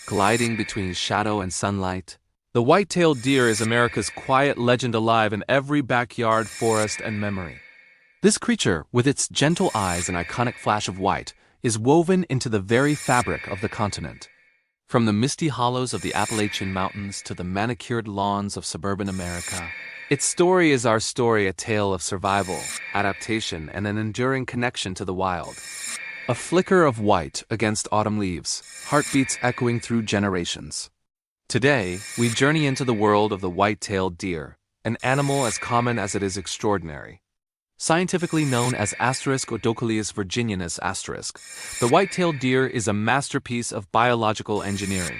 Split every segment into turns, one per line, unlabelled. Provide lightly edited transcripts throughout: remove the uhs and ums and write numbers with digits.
gliding between shadow and sunlight. The white-tailed deer is America's quiet legend alive in every backyard, forest, and memory. This creature, with its gentle eyes and iconic flash of white, is woven into the very fabric of the continent. From the misty hollows of the Appalachian Mountains to the manicured lawns of suburban America, its story is our story, a tale of survival, adaptation, and an enduring connection to the wild. A flicker of white against autumn leaves, heartbeats echoing through generations. Today, we journey into the world of the white-tailed deer, an animal as common as it is extraordinary. Scientifically known as Odocoileus virginianus *, the white-tailed deer is a masterpiece of biological engineering.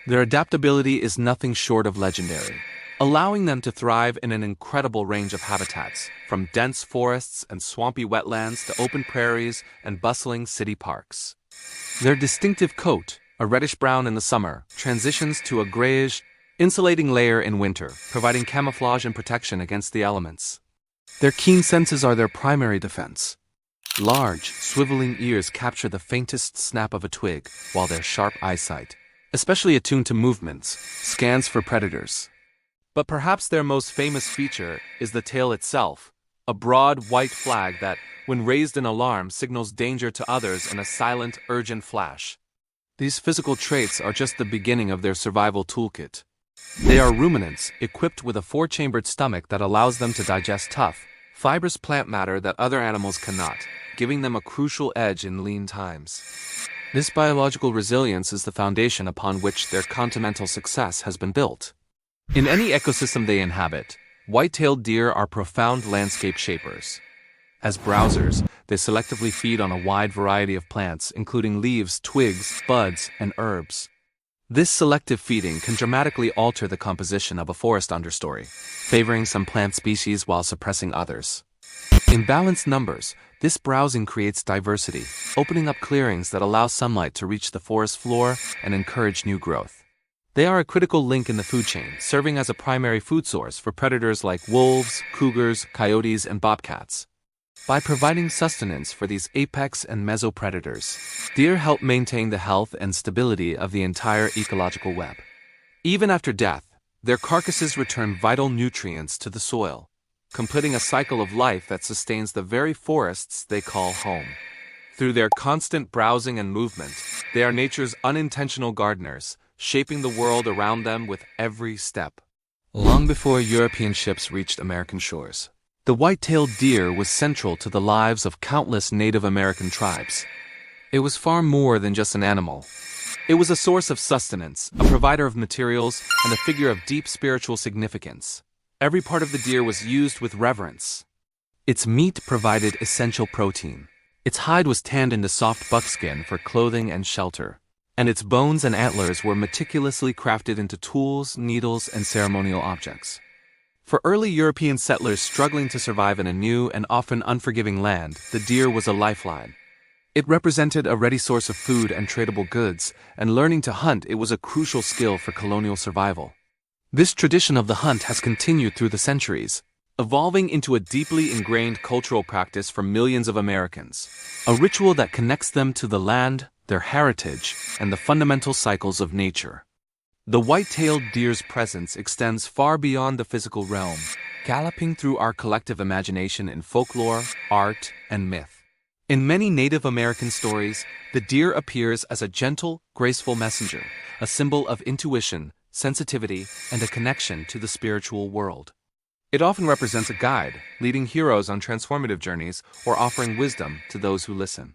Their adaptability is nothing short of legendary, allowing them to thrive in an incredible range of habitats, from dense forests and swampy wetlands to open prairies and bustling city parks. Their distinctive coat, a reddish-brown in the summer, transitions to a grayish, insulating layer in winter, providing camouflage and protection against the elements. Their keen senses are their primary defense. Large, swiveling ears capture the faintest snap of a twig, while their sharp eyesight, especially attuned to movements, scans for predators. But perhaps their most famous feature is the tail itself, a broad white flag that, when raised in alarm, signals danger to others in a silent, urgent flash. These physical traits are just the beginning of their survival toolkit. They are ruminants, equipped with a four-chambered stomach that allows them to digest tough, fibrous plant matter that other animals cannot, giving them a crucial edge in lean times. This biological resilience is the foundation upon which their continental success has been built. In any ecosystem they inhabit, white-tailed deer are profound landscape shapers. As browsers, they selectively feed on a wide variety of plants, including leaves, twigs, buds, and herbs. This selective feeding can dramatically alter the composition of a forest understory, favoring some plant species while suppressing others. In balanced numbers, this browsing creates diversity, opening up clearings that allow sunlight to reach the forest floor and encourage new growth. They are a critical link in the food chain, serving as a primary food source for predators like wolves, cougars, coyotes, and bobcats. By providing sustenance for these apex and mesopredators, deer help maintain the health and stability of the entire ecological web. Even after death, their carcasses return vital nutrients to the soil, completing a cycle of life that sustains the very forests they call home. Through their constant browsing and movement, they are nature's unintentional gardeners, shaping the world around them with every step. Long before European ships reached American shores, the white-tailed deer was central to the lives of countless Native American tribes. It was far more than just an animal. It was a source of sustenance, a provider of materials, and a figure of deep spiritual significance. Every part of the deer was used with reverence. Its meat provided essential protein. Its hide was tanned into soft buckskin for clothing and shelter, and its bones and antlers were meticulously crafted into tools, needles, and ceremonial objects. For early European settlers struggling to survive in a new and often unforgiving land, the deer was a lifeline. It represented a ready source of food and tradable goods, and learning to hunt it was a crucial skill for colonial survival. This tradition of the hunt has continued through the centuries, evolving into a deeply ingrained cultural practice for millions of Americans, a ritual that connects them to the land, their heritage, and the fundamental cycles of nature. The white-tailed deer's presence extends far beyond the physical realm, galloping through our collective imagination in folklore, art, and myth. In many Native American stories, the deer appears as a gentle, graceful messenger, a symbol of intuition, sensitivity, and a connection to the spiritual world. It often represents a guide, leading heroes on transformative journeys or offering wisdom to those who listen.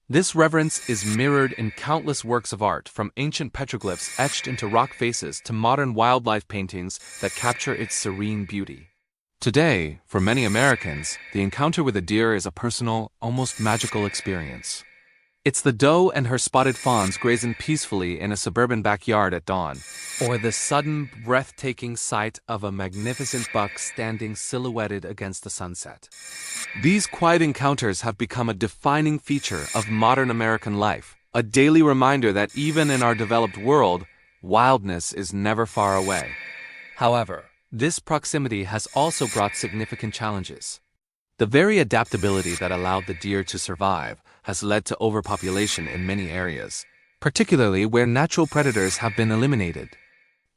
This reverence is mirrored in countless works of art, from ancient petroglyphs etched into rock faces to modern wildlife paintings that capture its serene beauty. Today, for many Americans, the encounter with a deer is a personal, almost magical experience. It's the doe and her spotted fawns grazing peacefully in a suburban backyard at dawn, or the sudden, breathtaking sight of a magnificent buck standing silhouetted against the sunset. These quiet encounters have become a defining feature of modern American life, a daily reminder that even in our developed world, wildness is never far away. However, this proximity has also brought significant challenges. The very adaptability that allowed the deer to survive has led to overpopulation in many areas, particularly where natural predators have been eliminated.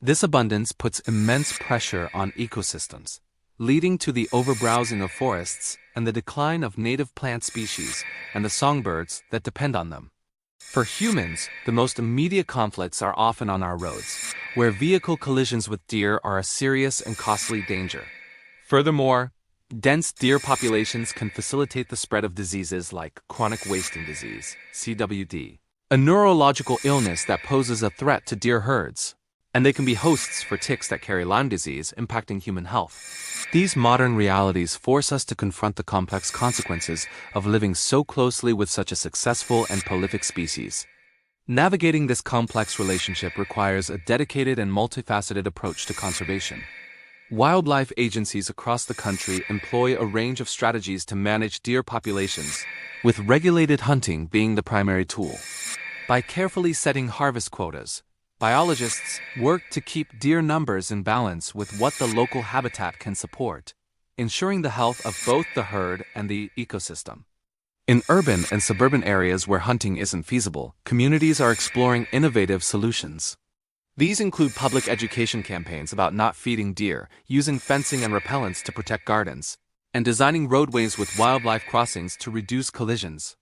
This abundance puts immense pressure on ecosystems, leading to the overbrowsing of forests and the decline of native plant species and the songbirds that depend on them. For humans, the most immediate conflicts are often on our roads, where vehicle collisions with deer are a serious and costly danger. Furthermore, dense deer populations can facilitate the spread of diseases like chronic wasting disease, CWD, a neurological illness that poses a threat to deer herds, and they can be hosts for ticks that carry Lyme disease, impacting human health. These modern realities force us to confront the complex consequences of living so closely with such a successful and prolific species. Navigating this complex relationship requires a dedicated and multifaceted approach to conservation. Wildlife agencies across the country employ a range of strategies to manage deer populations, with regulated hunting being the primary tool. By carefully setting harvest quotas, biologists work to keep deer numbers in balance with what the local habitat can support, ensuring the health of both the herd and the ecosystem. In urban and suburban areas where hunting isn't feasible, communities are exploring innovative solutions. These include public education campaigns about not feeding deer, using fencing and repellents to protect gardens, and designing roadways with wildlife crossings to reduce collisions.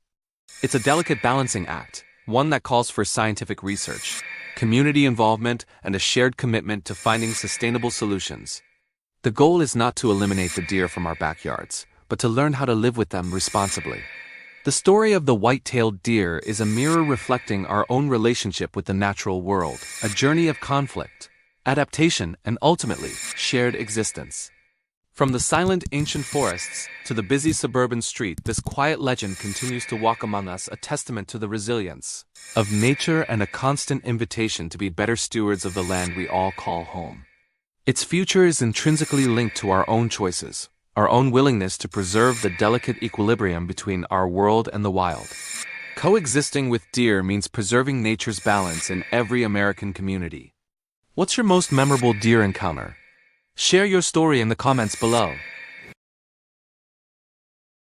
It's a delicate balancing act, one that calls for scientific research, community involvement, and a shared commitment to finding sustainable solutions. The goal is not to eliminate the deer from our backyards, but to learn how to live with them responsibly. The story of the white-tailed deer is a mirror reflecting our own relationship with the natural world, a journey of conflict, adaptation, and ultimately, shared existence. From the silent ancient forests to the busy suburban street, this quiet legend continues to walk among us, a testament to the resilience of nature and a constant invitation to be better stewards of the land we all call home. Its future is intrinsically linked to our own choices, our own willingness to preserve the delicate equilibrium between our world and the wild. Coexisting with deer means preserving nature's balance in every American community. What's your most memorable deer encounter? Share your story in the comments below.